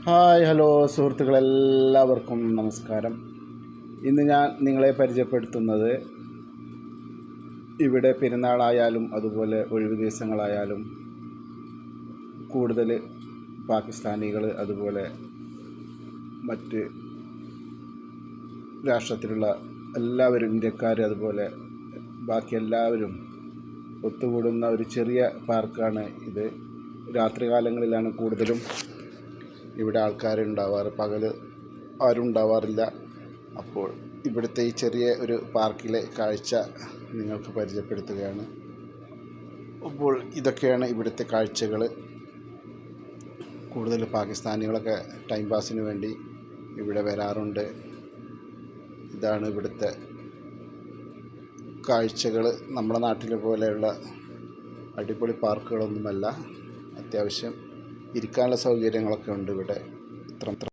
Hi hello സുഹൃത്തുക്കളെല്ലാവർക്കും നമസ്കാരം. ഇന്ന് ഞാൻ നിങ്ങളെ പരിചയപ്പെടുത്തുന്നത് ഇവിടെ പെരുന്നാളായാലും അതുപോലെ ഒഴിവ് ദിവസങ്ങളായാലും കൂടുതൽ പാകിസ്ഥാനികൾ അതുപോലെ മറ്റ് രാഷ്ട്രത്തിലുള്ള എല്ലാവരും, ഇന്ത്യക്കാർ അതുപോലെ ബാക്കി എല്ലാവരും ഒത്തുകൂടുന്ന ഒരു ചെറിയ പാർക്കാണ് ഇത്. രാത്രികാലങ്ങളിലാണ് കൂടുതലും ഇവിടെ ആൾക്കാരുണ്ടാവാറ്, പകൽ ആരും ഉണ്ടാവാറില്ല. അപ്പോൾ ഇവിടുത്തെ ഈ ചെറിയ ഒരു പാർക്കിലെ കാഴ്ച നിങ്ങൾക്ക് പരിചയപ്പെടുത്തുകയാണ്. അപ്പോൾ ഇതൊക്കെയാണ് ഇവിടുത്തെ കാഴ്ചകൾ. കൂടുതൽ പാകിസ്ഥാനികളൊക്കെ ടൈം പാസിന് വേണ്ടി ഇവിടെ വരാറുണ്ട്. ഇതാണ് ഇവിടുത്തെ കാഴ്ചകൾ. നമ്മുടെ നാട്ടിലെ പോലെയുള്ള അടിപൊളി പാർക്കുകളൊന്നുമല്ല. അത്യാവശ്യം ഇരിക്കാനുള്ള സൗകര്യങ്ങളൊക്കെ ഉണ്ട് ഇവിടെ. ഇത്ര